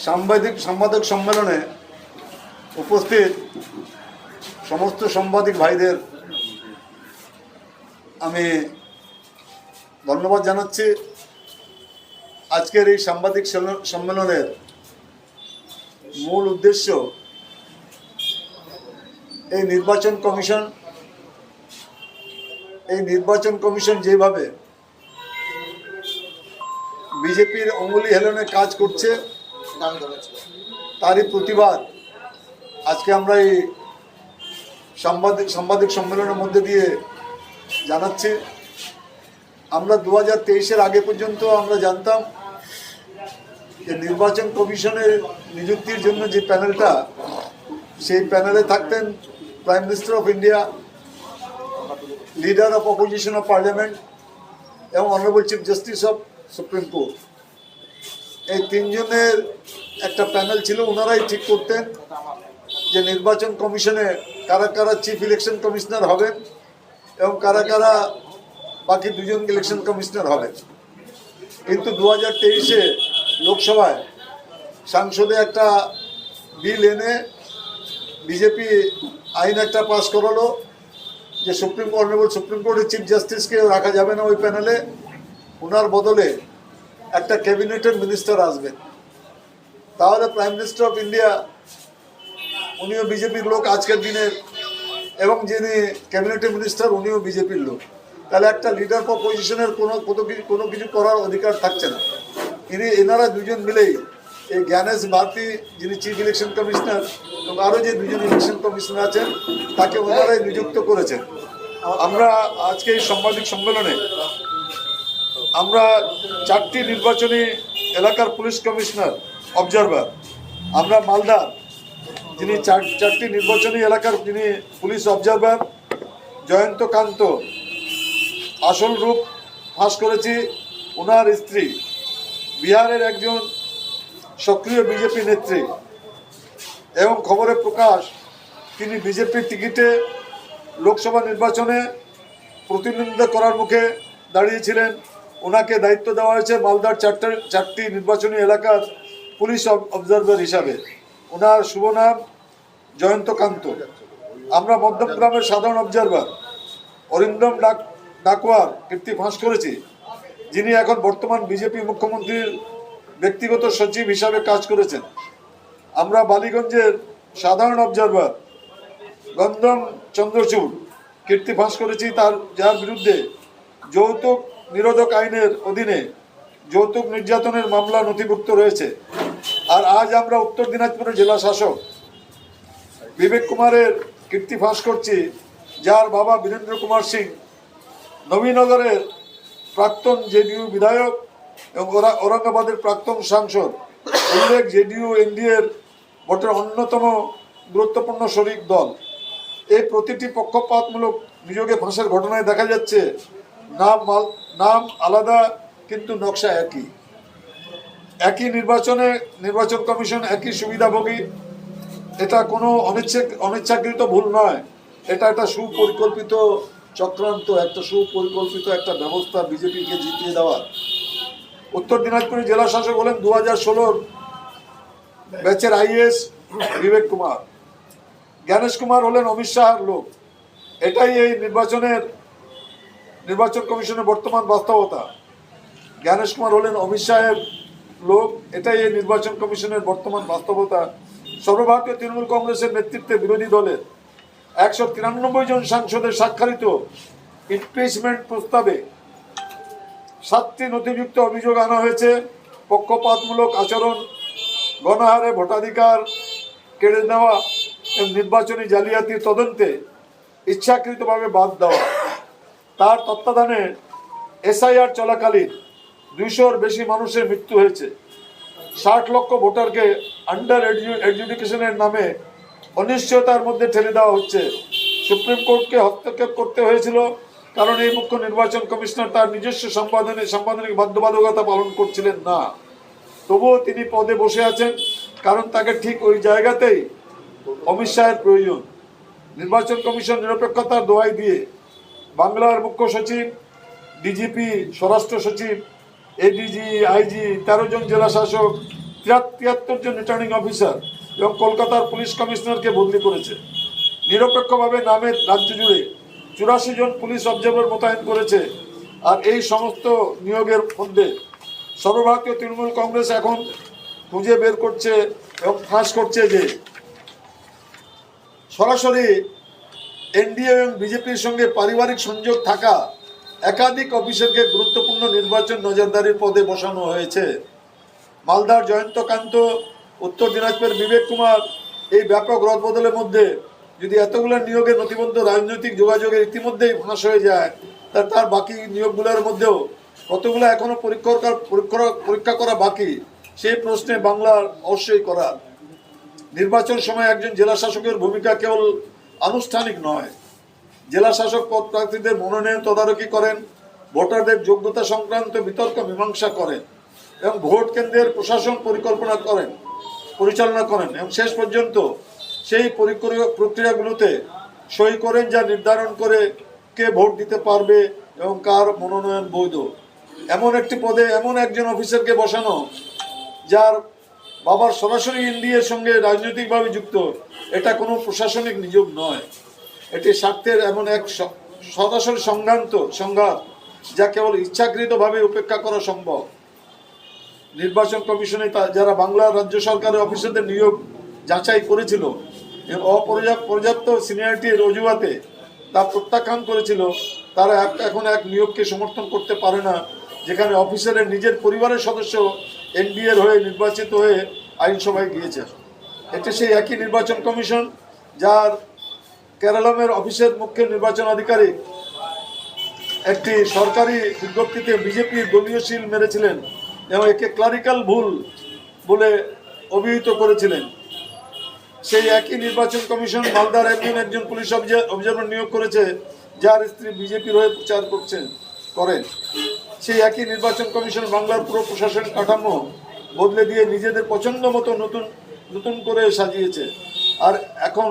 সাংবাদিক সম্মেলনে উপস্থিত সমস্ত সাংবাদিক ভাইদের আমি ধন্যবাদ জানাচ্ছি। আজকের এই সাংবাদিক সম্মেলনের মূল উদ্দেশ্য এই নির্বাচন কমিশন যেভাবে বিজেপির অঙ্গুলি হেলনে কাজ করছে তারই প্রতিবাদ আজকে আমরা এই সাংবাদিক সম্মেলনের মধ্যে দিয়ে জানাচ্ছি। আমরা 2023-এর আগে পর্যন্ত আমরা জানতাম যে নির্বাচন কমিশনের নিযুক্তির জন্য যে প্যানেলটা, সেই প্যানেলে থাকতেন prime minister of India, leader of opposition of parliament এবং honourable chief justice of supreme court. এই তিনজনের একটা প্যানেল ছিল। ওনারাই ঠিক করতেন যে নির্বাচন কমিশনে কারা কারা চিফ ইলেকশন কমিশনার হবেন এবং কারা কারা বাকি দুজন ইলেকশন কমিশনার হবেন। কিন্তু 2023-এ লোকসভায় সংসদে একটা বিল এনে বিজেপি আইন একটা পাস করালো যে অনারেবল সুপ্রিম কোর্টের চিফ জাস্টিসকে রাখা যাবে না ওই প্যানেলে। ওনার বদলে একটা ক্যাবিনেটের মিনিস্টার আসবেন। তাহলে প্রাইম মিনিস্টার অফ ইন্ডিয়া উনিও বিজেপির লোক আজকের দিনের, এবং যিনি ক্যাবিনেটের মিনিস্টার উনিও বিজেপির লোক। তাহলে একটা লিডার অফ অপোজিশনের কোনো কিছু করার অধিকার থাকছে না। এনারা দুজন মিলেই এই জ্ঞানেশ ভারতী, যিনি চিফ ইলেকশন কমিশনার, এবং আরও যে দুজন ইলেকশন কমিশনার আছেন তাকে ওনারাই নিযুক্ত করেছেন। আমরা আজকে এই সাংবাদিক সম্মেলনে আমরা 4টি নির্বাচনী এলাকার পুলিশ কমিশনার অবজারভার, আমরা মালদার যিনি 4টি নির্বাচনী এলাকার যিনি পুলিশ অবজারভার জয়ন্তকান্ত আসল রূপ ফাঁস করেছি, ওনার স্ত্রী বিহারের একজন সক্রিয় বিজেপি নেত্রী, এবং খবরে প্রকাশ তিনি বিজেপির টিকিটে লোকসভা নির্বাচনে প্রতিদ্বন্দ্বিতা করার মুখে দাঁড়িয়েছিলেন। ওনাকে দায়িত্ব দেওয়া হয়েছে মালদার 4টি নির্বাচনী এলাকার পুলিশ অবজারভার হিসাবে। ওনার শুভ নাম জয়ন্তকান্ত। আমরা মধ্যমগ্রামের সাধারণ অবজারভার অরিন্দম ডাকওয়ার কীর্তি ফাঁস করেছি, যিনি এখন বর্তমান বিজেপি মুখ্যমন্ত্রীর ব্যক্তিগত সচিব হিসাবে কাজ করেছেন। আমরা বালিগঞ্জের সাধারণ অবজারভার গন্ধম চন্দ্রচূড় কীর্তি ফাঁস করেছি, যার বিরুদ্ধে যৌতুক নিরোধক আইনের অধীনে যৌতুক নির্যাতনের মামলা নথিভুক্ত রয়েছে। আর আজ আমরা উত্তর দিনাজপুরের জেলা শাসক বিবেক কুমারের কীর্তি ফাঁস করছি, যার বাবা বীরেন্দ্র কুমার সিং নবীনগরের প্রাক্তন জেডিইউ বিধায়ক এবং ঔরঙ্গাবাদের প্রাক্তন সাংসদ, উল্লেখ জেডিইউ এনডিএর ভোটের অন্যতম গুরুত্বপূর্ণ শরিক দল। এই প্রতিটি পক্ষপাতমূলক নিয়োগে ফাঁসের ঘটনায় দেখা যাচ্ছে নাম আলাদা কিন্তু নকশা একই নির্বাচন কমিশন একই সুবিধাভোগী। এটা কোনো অনিচ্ছাকৃত ভুল নয়, এটা একটা সুপরিকল্পিত চক্রান্ত, একটা সুপরিকল্পিত একটা ব্যবস্থা বিজেপিকে জিতিয়ে দেওয়া। উত্তর দিনাজপুরের জেলা শাসক হলেন 2016 ব্যাচের আইএএস বিবেক কুমার। জ্ঞানেশ কুমার হলেন অমিত শাহর লোক। এটাই এই নির্বাচন কমিশনের বর্তমান বাস্তবতা। জ্ঞানেশ কুমার হলেন অমিত শাহের লোক, এটাই এই নির্বাচন কমিশনের বর্তমান বাস্তবতা। সর্বভারতীয় তৃণমূল কংগ্রেসের নেতৃত্বে বিরোধী দলের 193 জন সাংসদের স্বাক্ষরিত ইমপিচমেন্ট প্রস্তাবে 7টি নথিযুক্ত অভিযোগ আনা হয়েছে। পক্ষপাতমূলক আচরণ, গণহারে ভোটাধিকার কেড়ে নেওয়া এবং নির্বাচনী জালিয়াতির তদন্তে ইচ্ছাকৃতভাবে বাদ দেওয়া। তার তত্ত্বাবধানে এসআইআর চলাকালীন 200-র বেশি মানুষের মৃত্যু হয়েছে। 60 লক্ষ ভোটারকে আন্ডার এডুকেশনের নামে অনিশ্চয়তার মধ্যে ঠেলে দেওয়া হচ্ছে। সুপ্রিম কোর্টকে হস্তক্ষেপ করতে হয়েছিল কারণ এই মুখ্য নির্বাচন কমিশনার তার নিজস্ব সাংবিধানিক বাধ্যবাধকতা পালন করছিলেন না। তবুও তিনি পদে বসে আছেন কারণ তাকে ঠিক ওই জায়গাতেই অমিত শাহের প্রয়োজন। নির্বাচন কমিশন নিরপেক্ষতার দোহাই দিয়ে বাংলার মুখ্য সচিব, ডিজিপি, স্বরাষ্ট্র সচিব এডিজি, আইজি, 13 জন জেলা শাসক, 73 জন রিটার্নিং অফিসার এবং কলকাতার পুলিশ কমিশনারকে বদলি করেছে। নিরপেক্ষভাবে নামের রাজ্য জুড়ে 84 জন পুলিশ অবজারভার মোতায়েন করেছে। আর এই সমস্ত নিয়োগের মধ্যে সর্বভারতীয় তৃণমূল কংগ্রেস এখন খুঁজে বের করছে এবং ফাঁস করছে যে সরাসরি এনডিএ এবং বিজেপির সঙ্গে পারিবারিক সংযোগ থাকা একাধিক অফিসারকে গুরুত্বপূর্ণ নির্বাচন নজরদারির পদে বসানো হয়েছে। মালদার জয়ন্তকান্ত, উত্তর দিনাজপুরের বিবেক কুমার, এই ব্যাপক রদবদলের মধ্যে যদি এতগুলো নিয়োগের নথিবদ্ধ রাজনৈতিক যোগাযোগের ইতিমধ্যেই ফাঁস হয়ে যায়, তার বাকি নিয়োগগুলোর মধ্যেও কতগুলো এখনো পরীক্ষা করা বাকি, সেই প্রশ্নে বাংলার অবশ্যই করা। নির্বাচন সময় একজন জেলা শাসকের ভূমিকা কেবল আনুষ্ঠানিক নয়। জেলা শাসক পদ প্রার্থীদের মনোনয়ন তদারকি করেন, ভোটারদের যোগ্যতা সংক্রান্ত বিতর্ক মীমাংসা করেন এবং ভোট কেন্দ্রের প্রশাসন পরিচালনা করেন এবং শেষ পর্যন্ত সেই প্রক্রিয়াগুলোতে সই করেন, যা নির্ধারণ করে কে ভোট দিতে পারবে এবং কার মনোনয়ন বৈধ। এমন একটি পদে এমন একজন অফিসারকে বসানো যার বাবার সরাসরি এনডিএর সঙ্গে রাজনৈতিকভাবে যুক্ত, এটা কোনো প্রশাসনিক নিয়োগ নয়। এটি স্বার্থের এমন এক সরাসরি সংঘাত যা কেবল ইচ্ছাকৃতভাবে উপেক্ষা করা সম্ভব। নির্বাচন কমিশনে যারা বাংলার রাজ্য সরকারের অফিসারদের নিয়োগ যাচাই করেছিল এবং অপর্যাপ্ত সিনিয়রিটির অজুহাতে তা প্রত্যাখ্যান করেছিল, তারা এখন এক নিয়োগকে সমর্থন করতে পারে না যেখানে অফিসারের নিজের পরিবারের সদস্য এনডিএর হয়ে নির্বাচিত হয়ে আইনসভায় গিয়েছে। এটি সেই একই নির্বাচন কমিশন যার কেরালামের অফিসের মুখ্য নির্বাচন আধিকারিক একটি সরকারি বিজ্ঞপ্তিতে বিজেপির দলীয় শিল মেরেছিলেন এবং একে ক্লারিক্যাল ভুল বলে অভিহিত করেছিলেন। সেই একই নির্বাচন কমিশন মালদার একজন পুলিশ অবজারভার নিয়োগ করেছে যার স্ত্রী বিজেপির হয়ে প্রচার করেন। সেই একই নির্বাচন কমিশন বাংলার পুরো প্রশাসন কাঠামো বদলে দিয়ে নিজেদের পছন্দ মতো নতুন করে সাজিয়েছে। আর এখন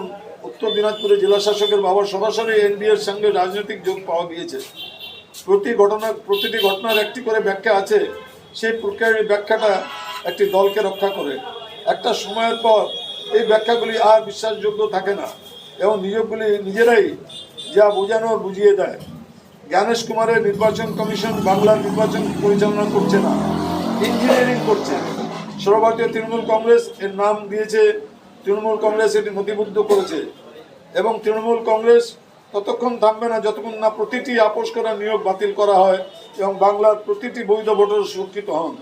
উত্তর দিনাজপুরে জেলা শাসকের বাবার সরাসরি এনডিএর সঙ্গে রাজনৈতিক যোগ পাওয়া গিয়েছে। প্রতিটি ঘটনার একটি করে ব্যাখ্যা আছে। সেই ব্যাখ্যাটা একটি দলকে রক্ষা করে। একটা সময়ের পর এই ব্যাখ্যাগুলি আর বিশ্বাসযোগ্য থাকে না এবং নিয়োগগুলি নিজেরাই যা বোঝানোর বুঝিয়ে দেয়। জ্ঞানেশ কুমারের নির্বাচন কমিশন বাংলার নির্বাচন পরিচালনা করছে না, ইঞ্জিনিয়ারিং করছে। সর্বভারতীয় তৃণমূল কংগ্রেস এর নাম দিয়েছে, তৃণমূল কংগ্রেস এটি নথিবদ্ধ করেছে এবং তৃণমূল কংগ্রেস ততক্ষণ থামবে না যতক্ষণ না প্রতিটি আপোষ করা নিয়োগ বাতিল করা হয় এবং বাংলার প্রতিটি বৈধ ভোটার সুরক্ষিত হন।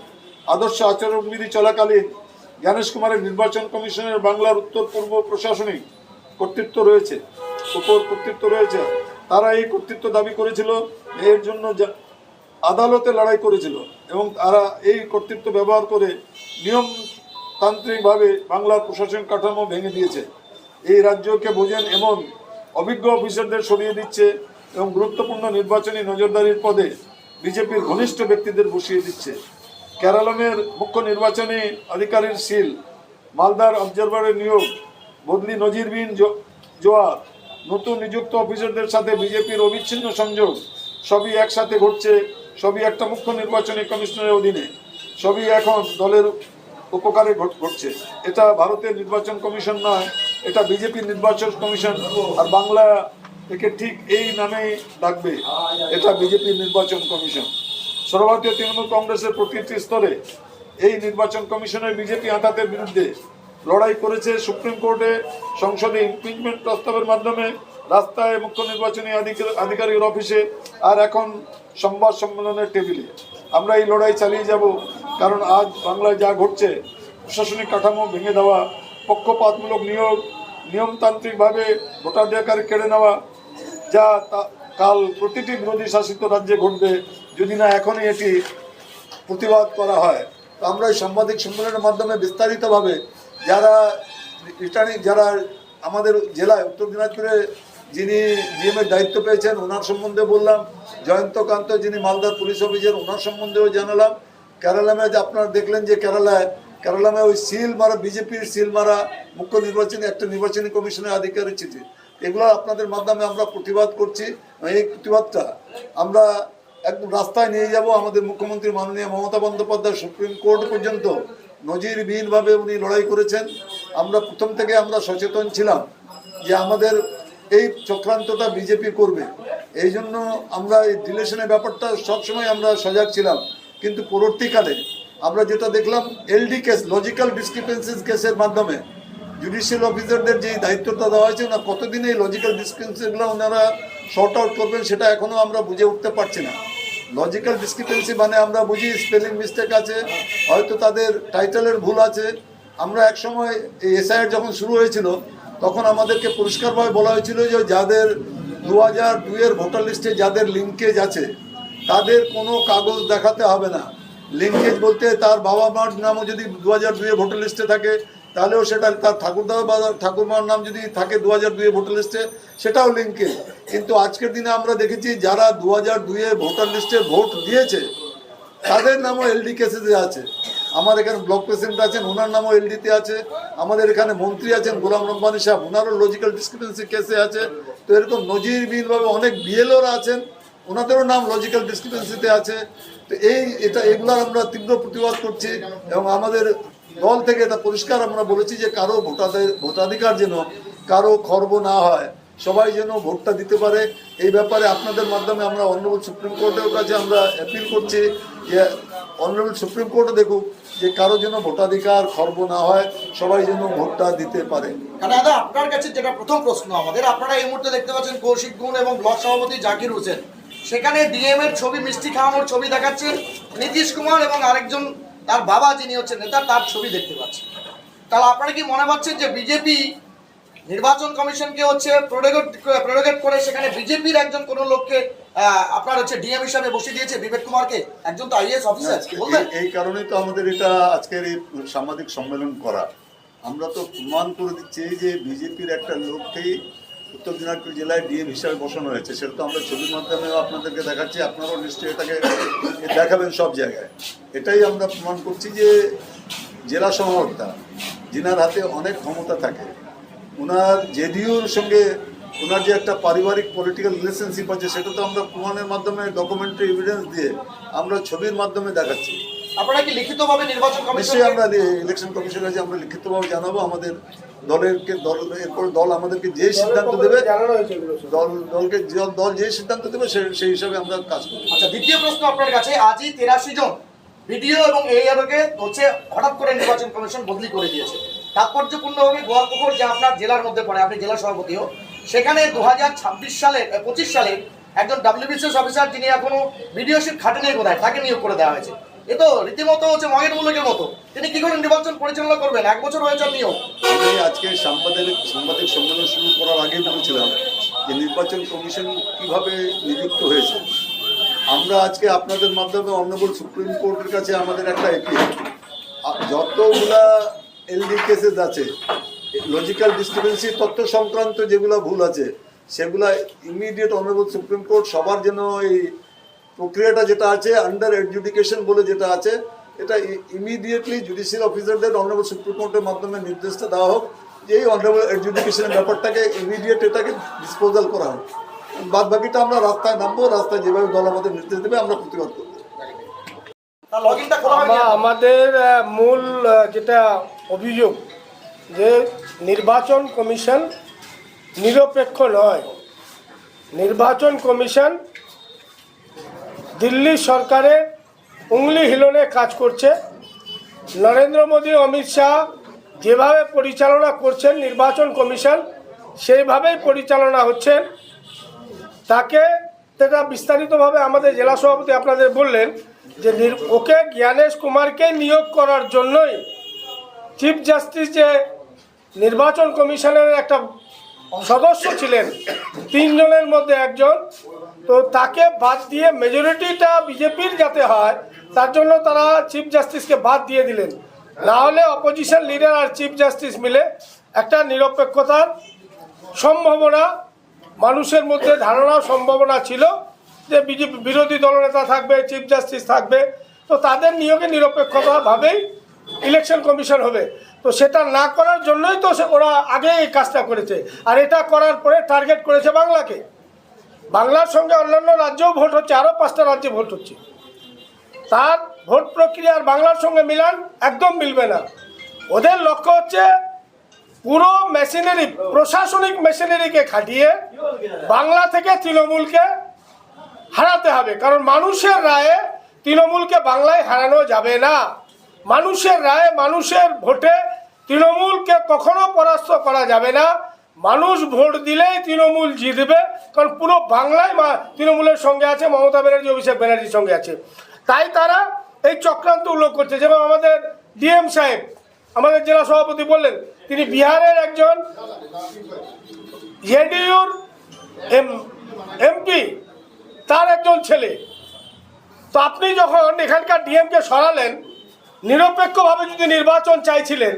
আদর্শ আচরণবিধি চলাকালীন জ্ঞানেশ কুমারের নির্বাচন কমিশনের বাংলার উত্তর পূর্ব প্রশাসনিক কর্তৃত্ব রয়েছে। তারা এই কর্তৃত্ব দাবি করেছিল, এর জন্য আদালতে লড়াই করেছিল এবং তারা এই কর্তৃত্ব ব্যবহার করে নিয়মতান্ত্রিকভাবে বাংলার প্রশাসনিক কাঠামো ভেঙে দিয়েছে। এই রাজ্যকে বোঝেন এমন অভিজ্ঞ অফিসারদের সরিয়ে দিচ্ছে এবং গুরুত্বপূর্ণ নির্বাচনী নজরদারির পদে বিজেপির ঘনিষ্ঠ ব্যক্তিদের বসিয়ে দিচ্ছে। কেরালামের মুখ্য নির্বাচনী আধিকারিক সিল, মালদার অবজারভারের নিয়োগ, বদলি নজিরবিহীন জোয়ার, নতুন নিযুক্ত অফিসারদের সাথে বিজেপির অবিচ্ছিন্ন সংযোগ সবই একসাথে ঘটছে, সবই একটা মুখ্য নির্বাচনী কমিশনের অধীনে, সবই এখন দলের উপকারে ঘটছে। এটা ভারতের নির্বাচন কমিশন নয়, এটা বিজেপির নির্বাচন কমিশন। আর বাংলা একে ঠিক এই নামেই ডাকবে, এটা বিজেপির নির্বাচন কমিশন। সর্বভারতীয় তৃণমূল কংগ্রেসের প্রতিটি স্তরে এই নির্বাচন কমিশনের বিজেপি আঘাতের বিরুদ্ধে লড়াই করেছে। সুপ্রিম কোর্টে, সংসদে ইমপিচমেন্ট প্রস্তাবের মাধ্যমে, রাস্তায়, মুখ্য নির্বাচনী আধিকারিকের অফিসে, আর এখন সংবাদ সম্মেলনের টেবিলে আমরা এই লড়াই চালিয়ে যাব। কারণ আজ বাংলায় যা ঘটছে, প্রশাসনিক কাঠামো ভেঙে দেওয়া, পক্ষপাতমূলক নিয়োগ, নিয়মতান্ত্রিকভাবে ভোটাধিকার কেড়ে নেওয়া, যা কাল প্রতিটি বিরোধী শাসিত রাজ্যে ঘটবে যদি না এখনই এটি প্রতিবাদ করা হয়। তো আমরা এই সাংবাদিক সম্মেলনের মাধ্যমে বিস্তারিতভাবে যারা আমাদের জেলায় উত্তর দিনাজপুরে যিনি জিএমের দায়িত্ব পেয়েছেন ওনার সম্বন্ধে বললাম, জয়ন্তকান্ত যিনি মালদার পুলিশ অফিসার ওনার সম্বন্ধেও জানালাম। কেরালামে যে আপনারা দেখলেন যে কেরালামে ওই সিল মারা, বিজেপির সিল মারা মুখ্য নির্বাচনী কমিশনের আধিকারিক চিঠি, এগুলো আপনাদের মাধ্যমে আমরা প্রতিবাদ করছি। এই প্রতিবাদটা আমরা একদম রাস্তায় নিয়ে যাব। আমাদের মুখ্যমন্ত্রী মাননীয় মমতা বন্দ্যোপাধ্যায় সুপ্রিম কোর্ট পর্যন্ত নজিরবিহীনভাবে উনি লড়াই করেছেন। আমরা প্রথম থেকে আমরা সচেতন ছিলাম যে আমাদের এই চক্রান্তটা বিজেপি করবে, এই জন্য আমরা এই ডিলেশনের ব্যাপারটা সবসময় আমরা সজাগ ছিলাম। কিন্তু পরবর্তীকালে আমরা যেটা দেখলাম, এলডি কেস, লজিক্যাল ডিসক্রিপেন্সিস কেসের মাধ্যমে জুডিশিয়াল অফিসারদের যে দায়িত্বটা দেওয়া হয়েছে, ওনারা কতদিন এই লজিক্যাল ডিসক্রিপেন্সিগুলো ওনারা শর্ট আউট করবেন সেটা এখনও আমরা বুঝে উঠতে পারছি না। লজিক্যাল ডিসক্রিপেন্সি মানে আমরা বুঝি স্পেলিং মিস্টেক আছে, হয়তো তাদের টাইটেলের ভুল আছে। আমরা একসময় এই এসআইআর যখন শুরু হয়েছিল তখন আমাদেরকে পরিষ্কারভাবে বলা হয়েছিল যে যাদের 2002-এর ভোটার লিস্টে যাদের লিঙ্কেজ আছে তাদের কোনো কাগজ দেখাতে হবে না। লিঙ্কেজ বলতে তার বাবা মার নামও যদি 2002-এর ভোটার লিস্টে থাকে তাহলেও সেটা, তার ঠাকুরদা বা ঠাকুরমার নাম যদি থাকে 2002-এর ভোটার লিস্টে সেটাও লিঙ্কেজ। কিন্তু আজকের দিনে আমরা দেখেছি যারা 2002-এর ভোটার লিস্টে ভোট দিয়েছে তাদের নামও এলডি কেসেসে আছে। আমার এখানে ব্লক প্রেসিডেন্ট আছেন, ওনার নামও এলডিতে আছে। আমাদের এখানে মন্ত্রী আছেন গোলাম রব্বানী সাহেব, ওনারও লজিক্যাল ডিসক্রিপেন্সি কেসে আছে। তো এরকম নজিরবিহীনভাবে অনেক বিএলওরা আছেন, ওনাদেরও নাম লজিক্যাল ডিসক্রিপেন্সিতে আছে। তো এগুলার আমরা তীব্র প্রতিবাদ করছি এবং আমাদের দল থেকে এটা পরিষ্কার আমরা বলেছি যে কারো ভোটাধিকার যেন কারো খর্ব না হয়, সবাই যেন ভোটটা দিতে পারে। এই ব্যাপারে আপনাদের মাধ্যমে আমরা অনারেবল সুপ্রিম কোর্টের কাছে আমরা অ্যাপিল করছি যে অনারেবল সুপ্রিম কোর্টও দেখুক যে কারো যেন ভোটাধিকার খর্ব না হয়, সবাই যেন ভোটটা দিতে পারে। দাদা, আপনার কাছে যেটা প্রথম প্রশ্ন আমাদের, আপনারা এই মুহূর্তে দেখতে পাচ্ছেন কৌশিক গুণ এবং ব্লক সভাপতি জাকির হোসেন, সেখানে ডিএম এর ছবি, মিষ্টি খাওয়ানোর ছবি দেখাচ্ছেন, নীতিশ কুমার এবং আরেকজন তার বাবা যিনি হচ্ছেন নেতা তার ছবি দেখতে পাচ্ছেন। তাহলে আপনারা কি মনে পাচ্ছেন যে বিজেপি নির্বাচন কমিশনকে হচ্ছে প্রোরোগেট করে সেখানে বিজেপির একজন কোন লোককে আপনার হচ্ছে ডিএম হিসাবে বসিয়ে দিয়েছে, বিবেক কুমারকে, একজন তো আইএএস অফিসার? এই কারণেই তো আমাদের এটা আজকের এই সাংবাদিক সম্মেলন করা। আমরা তো প্রমাণ করে দিচ্ছি যে বিজেপির একটা লোককেই উত্তর দিনাজপুর জেলায় ডিএম হিসাবে বসানো হয়েছে। সেটা তো আমরা ছবির মাধ্যমেও আপনাদেরকে দেখাচ্ছি, আপনারাও নিশ্চয়ই এটাকে দেখাবেন সব জায়গায়। এটাই আমরা প্রমাণ করছি যে জেলা সমাহর্তা যিনার হাতে অনেক ক্ষমতা থাকে, ওনার জেডিইউর সঙ্গে ওনার যে একটা পারিবারিক পলিটিক্যাল রিলেশনশিপ আছে সেটা তো আমরা প্রমাণের মাধ্যমে, ডকুমেন্টারি এভিডেন্স দিয়ে আমরা ছবির মাধ্যমে দেখাচ্ছি। আপনারা কি লিখিতভাবে নির্বাচন কমিশন? নিশ্চয়ই আমরা ইলেকশন কমিশনের কাছে আমরা লিখিতভাবে জানাবো। আমাদের এরপর দল আমাদেরকে যে সিদ্ধান্ত দেবে, দল যে সিদ্ধান্ত দেবে সেই হিসাবে আমরা কাজ করব। আচ্ছা, দ্বিতীয় প্রশ্ন আপনার কাছে, আজই 83 জন ভিডিও এবং AROকে হচ্ছে হঠাৎ করে নির্বাচন কমিশন বদলি করে দিয়েছে। তাৎপর্যপূর্ণভাবে গোয়ালপুকুর যে আপনার জেলার মধ্যে পড়ে, আপনি জেলা সভাপতিও, সেখানে 2026 সালে 25 সালে একজন WBCS অফিসার যিনি এখনো ভিডিওশিপ খাটেনি কোথায়, তাকে নিয়োগ করে দেওয়া হয়েছে। এ তো রীতিমতো হচ্ছে মগের মুলুকের মতো। তিনি কি করে নির্বাচন পরিচালনা করবেন? 1 বছর হয়েছে নিয়োগ। আমি আজকে সাংবাদিক সম্মেলন শুরু করার আগে বলেছিলাম যে নির্বাচন কমিশন কিভাবে নিযুক্ত হয়েছে। আমরা আজকে আপনাদের মাধ্যমে অনারেবল সুপ্রিম কোর্টের কাছে আমাদের একটা অ্যাপিল, যতগুলা এলডি কেসেস আছে, লজিক্যাল ডিসক্রিপেন্সি তথ্য সংক্রান্ত যেগুলো ভুল আছে সেগুলা ইমিডিয়েট অনারেবল সুপ্রিম কোর্ট সবার জন্য এই প্রক্রিয়াটা যেটা আছে আন্ডার এডজুডিকেশন বলে যেটা আছে, এটা ইমিডিয়েটলি জুডিশিয়াল অফিসারদের অনারেবল সুপ্রিম কোর্টের মাধ্যমে নির্দেশটা দেওয়া হোক যে এই অনারেবল এডজুডিকেশনের ব্যাপারটাকে ইমিডিয়েট এটাকে ডিসপোজাল করা হোক। বাদ বাকিটা আমরা রাস্তায় নামবো, রাস্তায় যেভাবে দল আমাদের নির্দেশ দেবে আমরা প্রতিবাদ করবো। আমাদের মূল যেটা অভিযোগ যে নির্বাচন কমিশন নিরপেক্ষ নয়। নির্বাচন কমিশন দিল্লি সরকারের উংলি হিলনে কাজ করছে। নরেন্দ্র মোদী, অমিত শাহ যেভাবে পরিচালনা করছেন নির্বাচন কমিশন, সেইভাবেই পরিচালনা হচ্ছে। তাকে এটা বিস্তারিতভাবে আমাদের জেলা সভাপতি আপনাদের বললেন যে ওকে জ্ঞানেশ কুমারকে নিয়োগ করার জন্যই চিফ জাস্টিস যে নির্বাচন কমিশনের একটা সদস্য ছিলেন 3 জনের মধ্যে একজন, তো তাকে বাদ দিয়ে মেজরিটিটা বিজেপির যাতে হয় তার জন্য তারা চিফ জাস্টিসকে বাদ দিয়ে দিলেন। না হলে অপোজিশন লিডার আর চিফ জাস্টিস মিলে একটা নিরপেক্ষতার সম্ভাবনা, মানুষের মধ্যে ধারণার সম্ভাবনা ছিল যে বিরোধী দলনেতা থাকবে, চিফ জাস্টিস থাকবে, তো তাদের নিয়োগে নিরপেক্ষতাভাবেই ইলেকশন কমিশন হবে। তো সেটা না করার জন্যই তো ওরা আগে এই কাজটা করেছে, আর এটা করার পরে টার্গেট করেছে বাংলাকে। বাংলার সঙ্গে অন্যান্য রাজ্যেও ভোট হচ্ছে, আরও 5টা রাজ্যে ভোট হচ্ছে, তার ভোট প্রক্রিয়ার বাংলার সঙ্গে মিলান একদম মিলবে না। ওদের লক্ষ্য হচ্ছে পুরো মেশিনারি, প্রশাসনিক মেশিনারিকে খাটিয়ে বাংলা থেকে তৃণমূলকে হারাতে হবে। কারণ মানুষের রায়ে তৃণমূলকে বাংলায় হারানো যাবে না। মানুষের রায়ে, মানুষের ভোটে তৃণমূলকে কখনো পরাস্ত করা যাবে না। মানুষ ভোট দিলেই তৃণমূল জিতবে, কারণ পুরো বাংলায় তৃণমূলের সঙ্গে আছে, মমতা ব্যানার্জি, অভিষেক ব্যানার্জির সঙ্গে আছে। তাই তারা এই চক্রান্তগুলো করছে। যেমন আমাদের ডিএম সাহেব, আমাদের জেলা সভাপতি বললেন, তিনি বিহারের একজন জেডিইউর এমপি, তার একজন ছেলে। তো আপনি যখন এখানকার ডিএমকে সরালেন, নিরপেক্ষভাবে যদি নির্বাচন চাইছিলেন,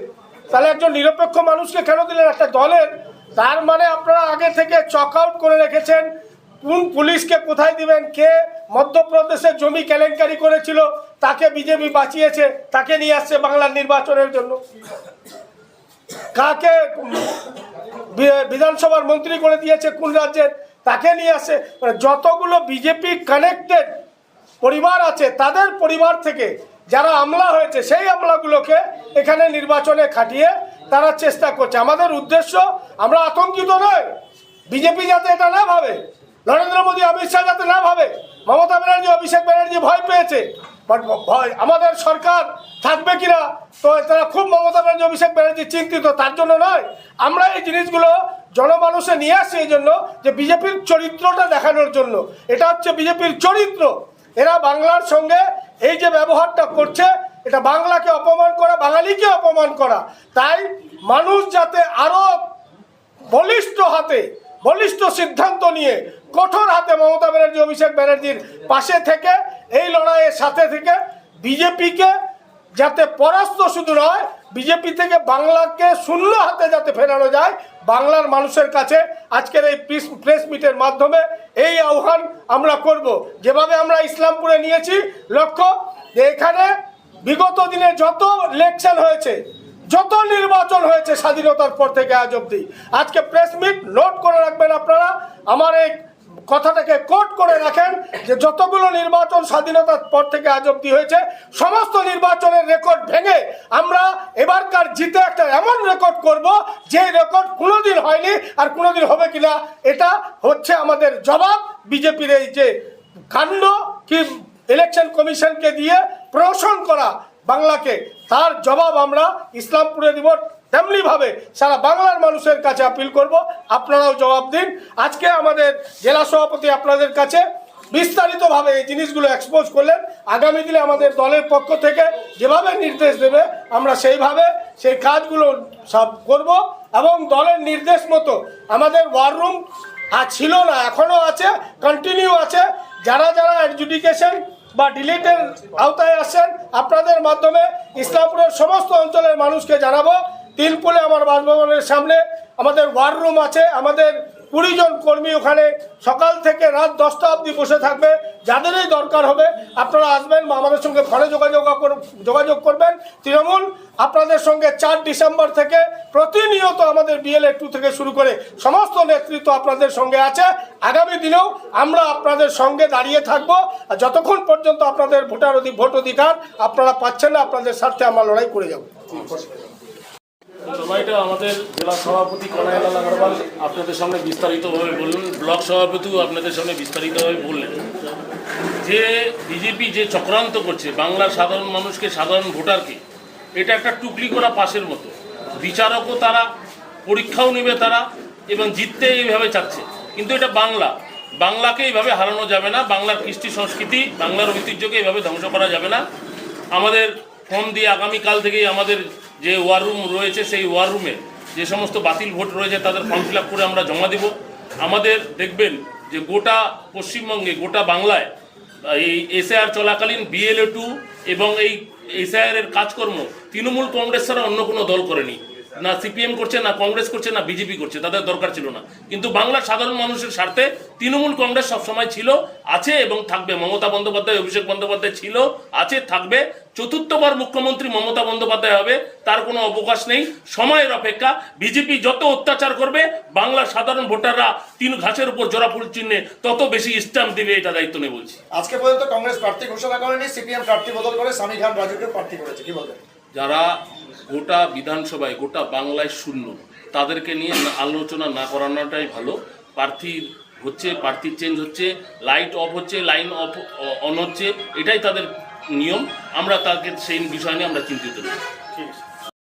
তাহলে একজন নিরপেক্ষ মানুষকে কেন দিলেন একটা দলের? তার মানে আপনারা আগে থেকে চক আউট করে রেখেছেন কোন পুলিশকে কোথায় দিবেন। কে মধ্যপ্রদেশে জমি কেলেঙ্কারি করেছিল, তাকে বিজেপি বাঁচিয়েছে, তাকে নিয়ে আসছে বাংলার নির্বাচনের জন্য। কাকে বিধানসভার মন্ত্রী করে দিয়েছে কোন রাজ্যের, তাকে নিয়ে আসে। মানে যতগুলো বিজেপি কানেক্টেড পরিবার আছে, তাদের পরিবার থেকে যারা আমলা হয়েছে, সেই আমলাগুলোকে এখানে নির্বাচনে খাটিয়ে তারা চেষ্টা করছে। আমাদের উদ্দেশ্য, আমরা আতঙ্কিত নয়, বিজেপি যাতে এটা না ভাবে, নরেন্দ্র মোদী, অমিত শাহ যাতে না ভাবে মমতা ব্যানার্জি, অভিষেক ব্যানার্জি ভয় পেয়েছে, বাট ভয় আমাদের সরকার থাকবে কিনা, তো তারা খুব মমতা ব্যানার্জি, অভিষেক ব্যানার্জি চিন্তিত, তার জন্য নয়। আমরা এই জিনিসগুলো জনমানুষে নিয়ে আসছি এই জন্য যে বিজেপির চরিত্রটা দেখানোর জন্য। এটা হচ্ছে বিজেপির চরিত্র। এরা বাংলার সঙ্গে এই যে ব্যবহারটা করছে, এটা বাংলাকে অপমান করা, বাঙালিকে অপমান করা। তাই মানুষ যাতে আরো বলিষ্ঠ হাতে, বলিষ্ঠ সিদ্ধান্ত নিয়ে কঠোর হাতে মমতা ব্যানার্জি, অভিষেক ব্যানার্জির পাশে থেকে, এই লড়াইয়ের সাথে থেকে বিজেপিকে যাতে পরাস্ত শুধু নয়, বিজেপি থেকে বাংলাকে শূন্য হাতে যাতে ফেরানো যায়, বাংলার মানুষের কাছে আজকের এই প্রেস মিটের মাধ্যমে এই আহ্বান আমরা করব। যেভাবে আমরা ইসলামপুরে নিয়েছি লক্ষ্য, যে এখানে বিগত দিনে যত ইলেকশন হয়েছে, যত নির্বাচন হয়েছে স্বাধীনতার পর থেকে আজ অবধি, আজকে প্রেস মিট নোট করে রাখবেন আপনারা, আমার এই কথাটাকে কোট করে রাখেন, যে যতগুলো নির্বাচন স্বাধীনতার পর থেকে আজ অবধি হয়েছে, সমস্ত নির্বাচনের রেকর্ড ভেঙে আমরা এবারকার জিতে একটা এমন রেকর্ড করব, যে রেকর্ড কোনোদিন হয়নি আর কোনোদিন হবে কিনা। এটা হচ্ছে আমাদের জবাব বিজেপির এই যে কাণ্ড, কি ইলেকশন কমিশনকে দিয়ে প্রহসন করা বাংলাকে, তার জবাব আমরা ইসলামপুরে দিব। তেমনিভাবে সারা বাংলার মানুষের কাছে আপিল করব, আপনারাও জবাব দিন। আজকে আমাদের জেলা সভাপতি আপনাদের কাছে বিস্তারিতভাবে এই জিনিসগুলো এক্সপোজ করলেন। আগামী দিনে আমাদের দলের পক্ষ থেকে যেভাবে নির্দেশ দেবে, আমরা সেইভাবে সেই কাজগুলো সব করব। এবং দলের নির্দেশ মতো আমাদের ওয়ার রুম আর ছিল না, এখনও আছে, কন্টিনিউ আছে। যারা যারা অ্যাডজুডিকেশন বা ডিলিটের আওতায় আসছেন, আপনাদের মাধ্যমে ইসলামপুরের সমস্ত অঞ্চলের মানুষকে জানাবো, তিনপুলে আমার বাসভবনের সামনে আমাদের ওয়ার রুম আছে। আমাদের 20 জন কর্মী ওখানে সকাল থেকে রাত 10টা অবধি বসে থাকবে। যাদেরই দরকার হবে আপনারা আসবেন বা আমাদের সঙ্গে ফোনে যোগাযোগ করবেন। তৃণমূল আপনাদের সঙ্গে 4 ডিসেম্বর থেকে প্রতিনিয়ত আমাদের BLA 2 থেকে শুরু করে সমস্ত নেতৃত্ব আপনাদের সঙ্গে আছে। আগামী দিনেও আমরা আপনাদের সঙ্গে দাঁড়িয়ে থাকবো, আর যতক্ষণ পর্যন্ত আপনাদের ভোট অধিকার আপনারা পাচ্ছেন না, আপনাদের স্বার্থে আমরা লড়াই করে যাব। লড়াইটা আমাদের জেলা সভাপতি কানাইলাল আগরওয়াল আপনাদের সামনে বিস্তারিতভাবে বললেন, ব্লক সভাপতিও আপনাদের সামনে বিস্তারিতভাবে বললেন যে বিজেপি যে চক্রান্ত করছে বাংলার সাধারণ মানুষকে, সাধারণ ভোটারকে, এটা একটা টুকলি করা পাশের মতো। বিচারকও তারা, পরীক্ষাও নেবে তারা, এবং জিততে এইভাবে চাচ্ছে। কিন্তু এটা বাংলাকে এইভাবে হারানো যাবে না। বাংলার কৃষ্টি সংস্কৃতি, বাংলার ঐতিহ্যকে এইভাবে ধ্বংস করা যাবে না। আমাদের ফর্ম দিয়ে আগামীকাল থেকেই আমাদের যে ওয়ার রুম রয়েছে, সেই ওয়ার রুমে যে সমস্ত বাতিল ভোট রয়েছে তাদের ফর্ম ফিল আপ করে আমরা জমা দেব। আমাদের দেখবেন যে গোটা পশ্চিমবঙ্গে, গোটা বাংলায় এই SIR চলাকালীন BLA 2 এবং এই SIR এর কাজকর্ম তৃণমূল কংগ্রেস ছাড়া অন্য কোনো দল করেনি। না সিপিএম করছে, না কংগ্রেস করছে, না বিজেপি করছে, তাদের দরকার ছিল না। কিন্তু বাংলার সাধারণ মানুষের স্বার্থে তৃণমূল কংগ্রেস সবসময় ছিল, আছে এবং থাকবে। মমতা বন্দ্যোপাধ্যায়, অভিষেক বন্দ্যোপাধ্যায় ছিল, আছে, থাকবে। চতুর্থবার মুখ্যমন্ত্রী মমতা বন্দ্যোপাধ্যায় হবে, তার কোনো অবকাশ নেই, সময়ের অপেক্ষা। বিজেপি যত অত্যাচার করবে, বাংলার সাধারণ ভোটাররা তিন ঘাসের উপর জোড়া ফুল চিহ্নে তত বেশি স্ট্যাম্প দিবে, এটা দায়িত্ব নিয়ে বলছি। আজকে পর্যন্ত কংগ্রেস প্রার্থী ঘোষণা করেনি, সিপিএম প্রার্থী বদল করে সামি খান রাজুকে প্রার্থী করেছে, কি বলবেন? যারা গোটা বিধানসভায়, গোটা বাংলায় শূন্য, তাদেরকে নিয়ে আলোচনা না করানোটাই ভালো। প্রার্থীর হচ্ছে, প্রার্থীর চেঞ্জ হচ্ছে, লাইট অফ হচ্ছে, লাইন অফ অন হচ্ছে, এটাই তাদের নিয়ম। আমরা তাকে সেই বিষয় নিয়ে আমরা চিন্তিত নই। ঠিক আছে।